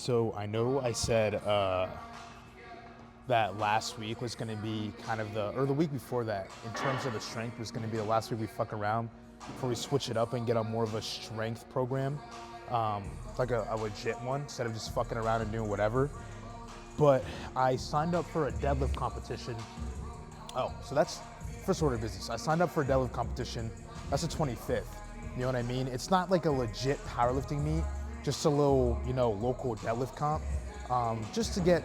So I know I said that last week was going to be kind of or the week before that, in terms of the strength, was going to be the last week we fuck around before we switch it up and get on more of a strength program, like a legit one, instead of just fucking around and doing whatever. But I signed up for a deadlift competition. Oh, so that's first order of business. I signed up for a deadlift competition. That's the 25th. You know what I mean? It's not like a legit powerlifting meet, just a little, local deadlift comp, just to get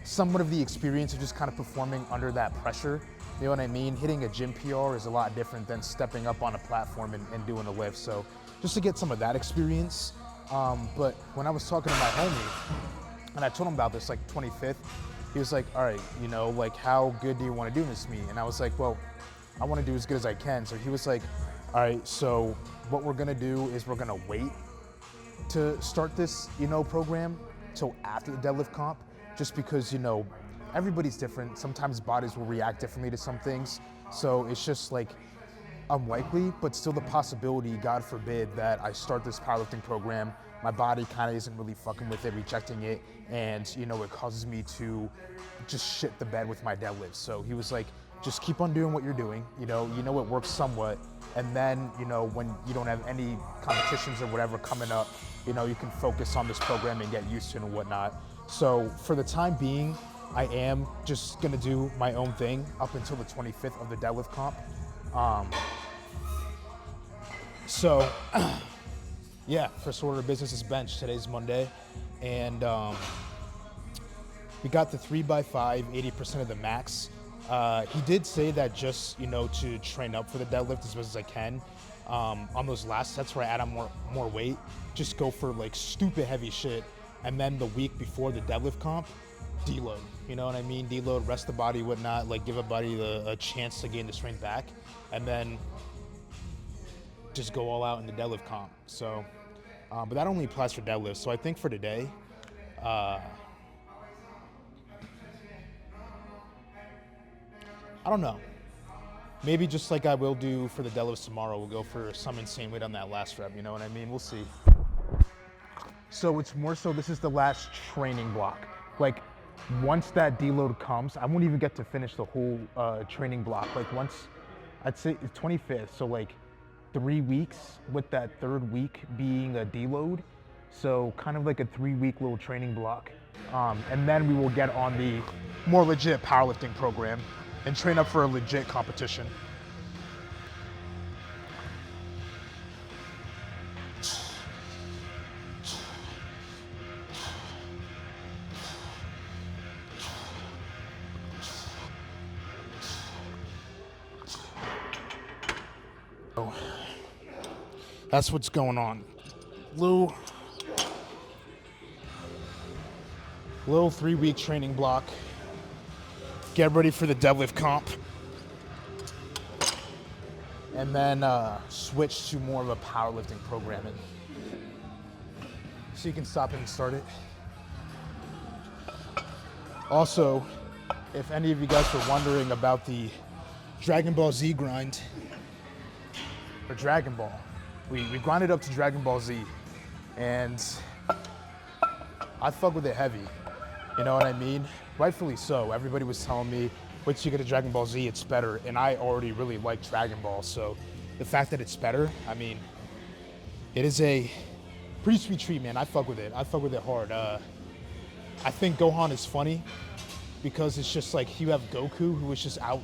somewhat of the experience of just kind of performing under that pressure. You know what I mean? Hitting a gym PR is a lot different than stepping up on a platform and doing a lift. So just to get some of that experience. But when I was talking to my homie, and I told him about this, like 25th, he was like, all right, like how good do you want to do this meet? And I was like, well, I want to do as good as I can. So he was like, all right, so what we're gonna do is we're gonna wait to start this, program till after the deadlift comp, just because, everybody's different. Sometimes bodies will react differently to some things. So it's just like unlikely, but still the possibility, God forbid, that I start this powerlifting program, my body kind of isn't really fucking with it, rejecting it, and it causes me to just shit the bed with my deadlifts. So he was like, just keep on doing what you're doing, it works somewhat, and then, when you don't have any competitions or whatever coming up, you can focus on this program and get used to it and whatnot. So for the time being, I am just gonna do my own thing up until the 25th of the deadlift comp. So, yeah, first order of business is bench. Today's Monday, and we got the 3x5, 80% of the max. He did say that just, to train up for the deadlift as best as I can. On those last sets where I add on more weight, just go for like stupid heavy shit. And then the week before the deadlift comp, deload. You know what I mean? Deload, rest the body, whatnot, like give a body a chance to gain the strength back. And then just go all out in the deadlift comp. So, but that only applies for deadlift. So I think for today, I don't know. Maybe just like I will do for the deadlifts tomorrow, we'll go for some insane weight on that last rep, you know what I mean? We'll see. So it's more so this is the last training block. Like once that deload comes, I won't even get to finish the whole training block. Like once, I'd say it's 25th, so like 3 weeks with that third week being a deload. So kind of like a 3-week little training block. And then we will get on the more legit powerlifting program and train up for a legit competition. Oh, that's what's going on. Little 3-week training block. Get ready for the deadlift comp, and then switch to more of a powerlifting programming. So you can stop and start it. Also, if any of you guys were wondering about the Dragon Ball Z grind, or Dragon Ball, we grinded up to Dragon Ball Z, and I fuck with it heavy. You know what I mean? Rightfully so. Everybody was telling me, wait till you get to Dragon Ball Z, it's better. And I already really like Dragon Ball. So the fact that it's better, I mean, it is a pretty sweet treat, man. I fuck with it. I fuck with it hard. I think Gohan is funny because it's just like you have Goku, who was just out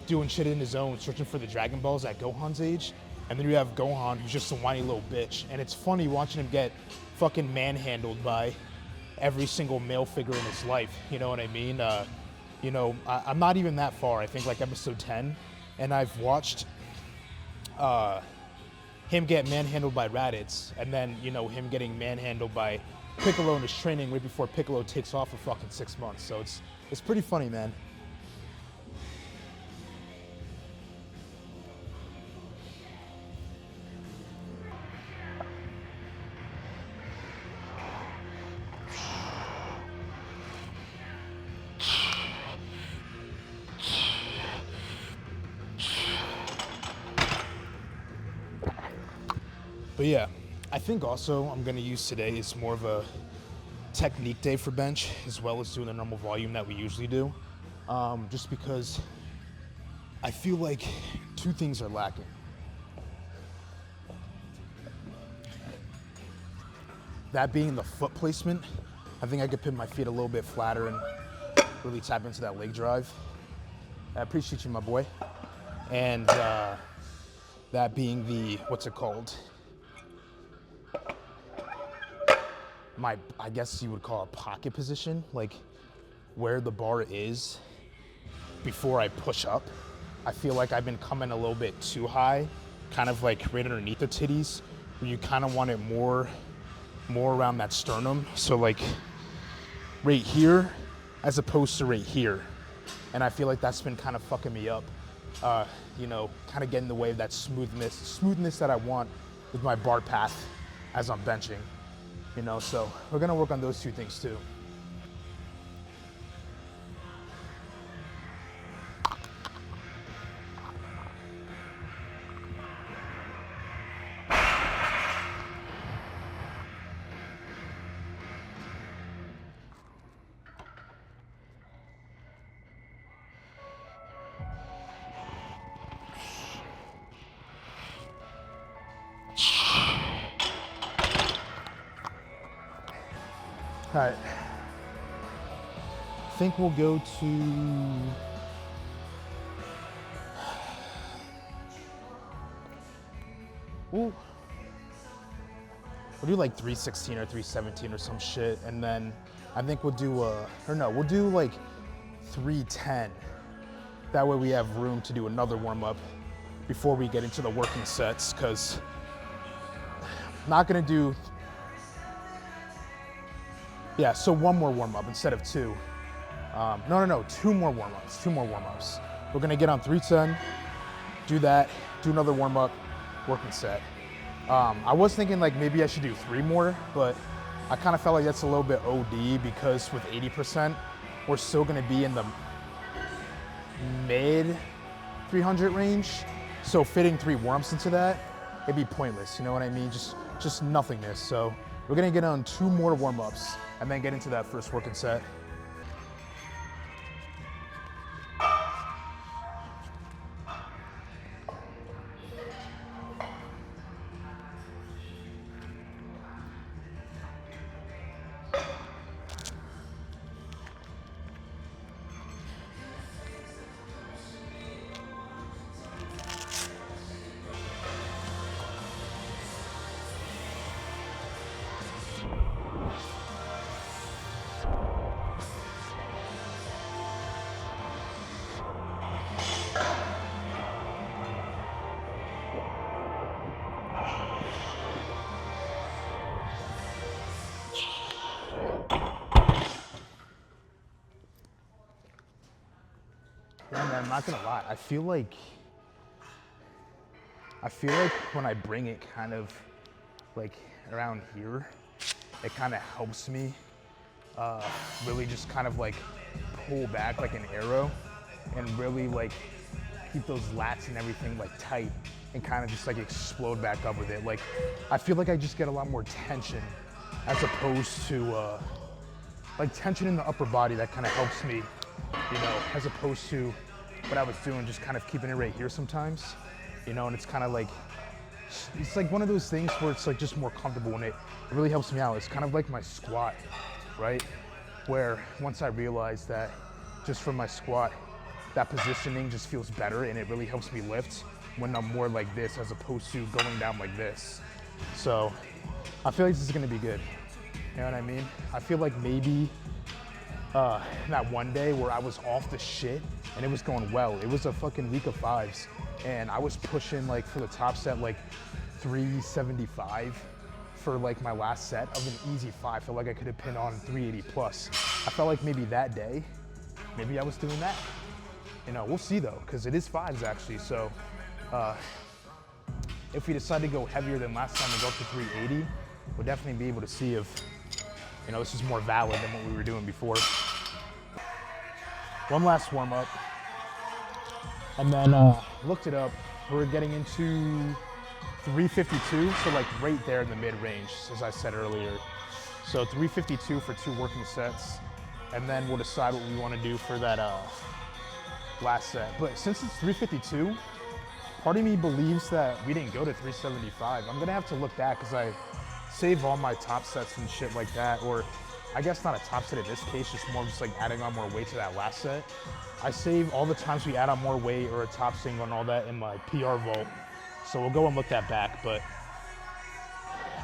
doing shit in his own, searching for the Dragon Balls at Gohan's age. And then you have Gohan, who's just a whiny little bitch. And it's funny watching him get fucking manhandled by every single male figure in his life, you know what I mean? I'm not even that far, I think like episode 10, and I've watched him get manhandled by Raditz, and then, him getting manhandled by Piccolo in his training right before Piccolo takes off for fucking 6 months, so it's pretty funny, man. But yeah, I think also I'm gonna use today is more of a technique day for bench, as well as doing the normal volume that we usually do. Just because I feel like two things are lacking. That being the foot placement. I think I could put my feet a little bit flatter and really tap into that leg drive. I appreciate you, my boy. And that being the, what's it called? I guess you would call it pocket position, like where the bar is before I push up. I feel like I've been coming a little bit too high, kind of like right underneath the titties, where you kind of want it more around that sternum. So like right here as opposed to right here. And I feel like that's been kind of fucking me up, you know, kind of getting in the way of that smoothness that I want with my bar path as I'm benching, you know, so we're gonna work on those two things too. All right, I think we'll go to, we'll do like 316 or 317 or some shit, and then I think we'll do we'll do like 310. That way we have room to do another warm up before we get into the working sets, because I'm not gonna do, yeah, so one more warm up instead of two. No, two more warm ups. We're gonna get on 310, do that, do another warm up, working set. I was thinking like maybe I should do 3 more, but I kind of felt like that's a little bit OD, because with 80%, we're still gonna be in the mid 300 range. So fitting 3 warm-ups into that, it'd be pointless, you know what I mean? Just nothingness. So we're gonna get on 2 more warm-ups and then get into that first working set. Yeah, man, I'm not gonna lie. I feel like when I bring it kind of like around here, it kind of helps me really just kind of like pull back like an arrow and really like keep those lats and everything like tight and kind of just like explode back up with it. Like I feel like I just get a lot more tension as opposed to like tension in the upper body that kind of helps me, you know, as opposed to what I was doing, just kind of keeping it right here sometimes, you know, and it's kind of like, it's like one of those things where it's like just more comfortable and it really helps me out. It's kind of like my squat, right? Where once I realized that just from my squat, that positioning just feels better and it really helps me lift when I'm more like this as opposed to going down like this. So I feel like this is gonna be good. You know what I mean? I feel like maybe that one day where I was off the shit and it was going well. It was a fucking week of 5s and I was pushing like for the top set like 375 for like my last set of an easy 5. I felt like I could have pinned on 380 plus. I felt like maybe that day, maybe I was doing that. You know, we'll see though, because it is 5s actually. So if we decide to go heavier than last time and go up to 380, we'll definitely be able to see if, you know, this is more valid than what we were doing before. One last warm up. And then looked it up. We're getting into 352, so like right there in the mid range, as I said earlier. So 352 for 2 working sets, and then we'll decide what we want to do for that last set. But since it's 352, part of me believes that we didn't go to 375. I'm gonna have to look back because I save all my top sets and shit like that, or I guess not a top set in this case, just more just like adding on more weight to that last set. I save all the times we add on more weight or a top single and all that in my PR vault. So we'll go and look that back, but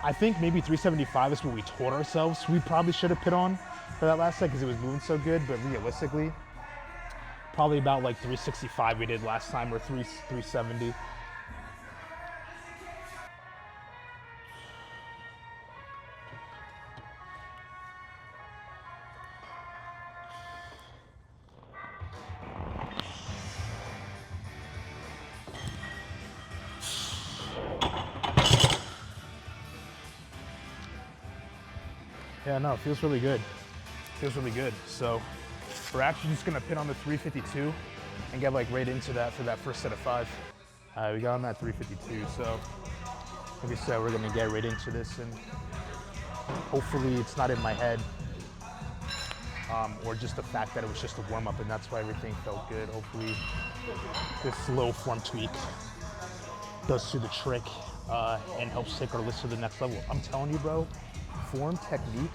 I think maybe 375 is what we told ourselves we probably should have put on for that last set because it was moving so good, but realistically, probably about like 365 we did last time, or 370. Yeah, no, it feels really good. Feels really good. So we're actually just gonna pin on the 352 and get like right into that for that first set of 5. We got on that 352, so like I said, we're gonna get right into this, and hopefully it's not in my head, or just the fact that it was just a warm-up and that's why everything felt good. Hopefully this little form tweak does do the trick and helps take our list to the next level. I'm telling you, bro, form, technique,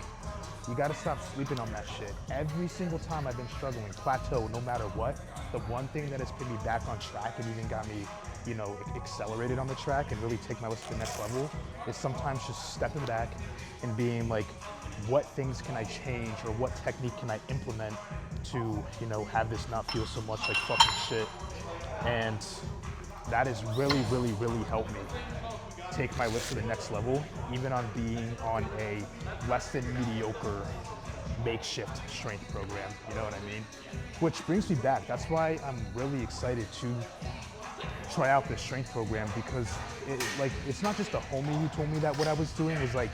you gotta stop sleeping on that shit. Every single time I've been struggling, plateau, no matter what, the one thing that has put me back on track and even got me, you know, accelerated on the track and really take my list to the next level is sometimes just stepping back and being like, what things can I change or what technique can I implement to, you know, have this not feel so much like fucking shit. And that has really, really, really helped me take my lift to the next level, even on being on a less than mediocre makeshift strength program, you know what I mean? Which brings me back, that's why I'm really excited to try out this strength program, because it's not just a homie who told me that what I was doing was like,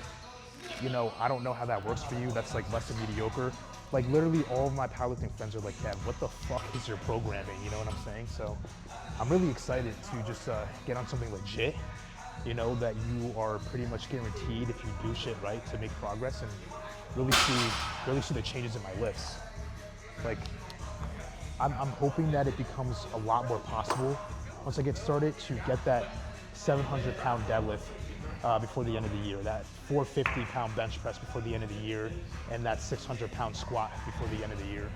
you know, I don't know how that works for you, that's like less than mediocre. Like literally all of my powerlifting friends are like, Kev, what the fuck is your programming? You know what I'm saying? So I'm really excited to just get on something legit, you know, that you are pretty much guaranteed if you do shit right to make progress and really see the changes in my lifts. Like, I'm hoping that it becomes a lot more possible once I get started to get that 700-pound deadlift before the end of the year, that 450-pound bench press before the end of the year, and that 600-pound squat before the end of the year.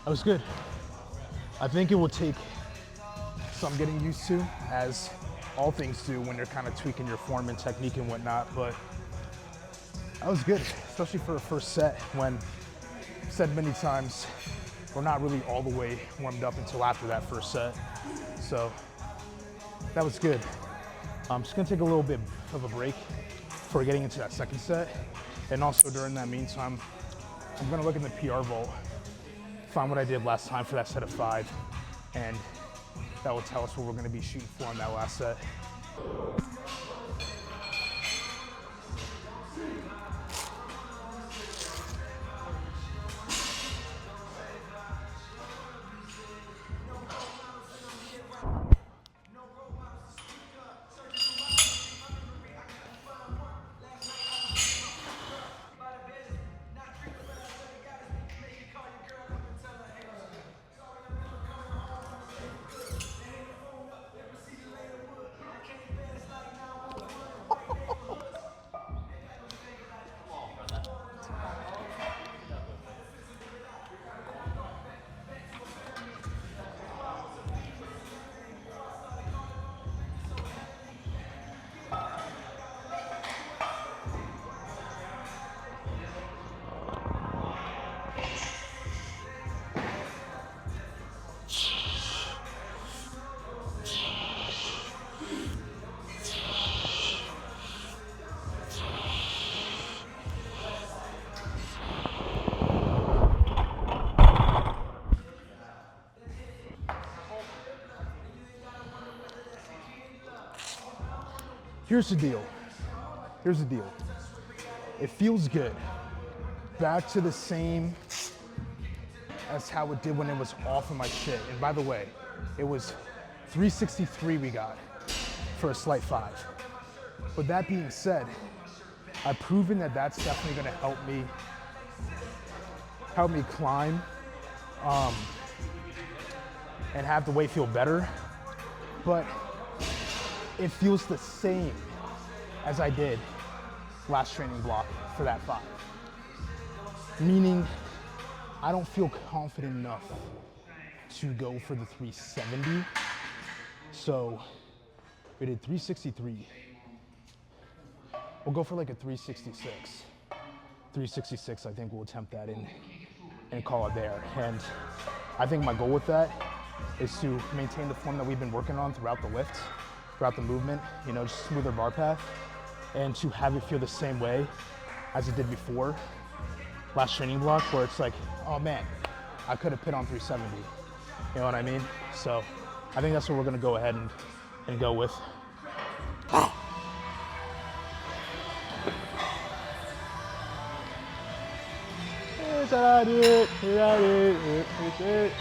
That was good. I think it will take some getting used to, as all things do when you're kind of tweaking your form and technique and whatnot, but that was good, especially for a first set when, I've said many times, we're not really all the way warmed up until after that first set. So that was good. I'm just gonna take a little bit of a break before getting into that second set. And also during that meantime, I'm gonna look in the PR vault, find what I did last time for that set of 5, and that will tell us what we're gonna be shooting for on that last set. Here's the deal. Here's the deal. It feels good. Back to the same as how it did when it was off of my shit. And by the way, it was 363 we got for a slight 5. With that being said, I've proven that that's definitely gonna help me climb and have the weight feel better. But it feels the same as I did last training block for that 5. Meaning, I don't feel confident enough to go for the 370. So we did 363. We'll go for like a 366. 366, I think we'll attempt that and call it there. And I think my goal with that is to maintain the form that we've been working on throughout the lift, throughout the movement, you know, just smoother bar path, and to have it feel the same way as it did before last training block, where it's like, oh man, I could have put on 370. You know what I mean? So I think that's what we're gonna go ahead and go with. Here's how I do it, here's how I do it, here's it.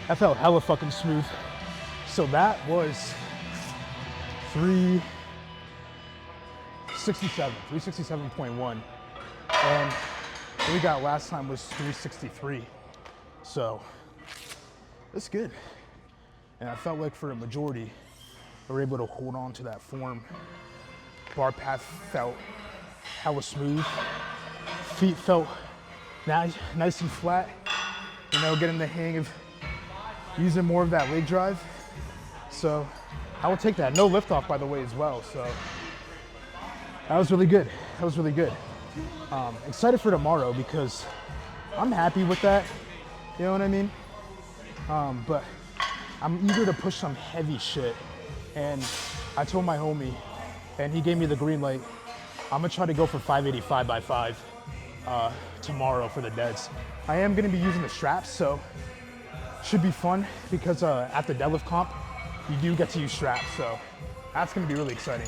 That felt hella fucking smooth. So that was 367.1. And what we got last time was 363. So that's good. And I felt like for a majority, we were able to hold on to that form. Bar path felt hella smooth. Feet felt nice and flat. You know, getting the hang of using more of that leg drive. So I will take that. No lift off, by the way, as well. So that was really good. That was really good. Excited for tomorrow because I'm happy with that. You know what I mean? But I'm eager to push some heavy shit. And I told my homie, and he gave me the green light, I'm gonna try to go for 585 by 5 tomorrow for the deads. I am gonna be using the straps, so should be fun because at the deadlift comp, you do get to use straps, so that's gonna be really exciting.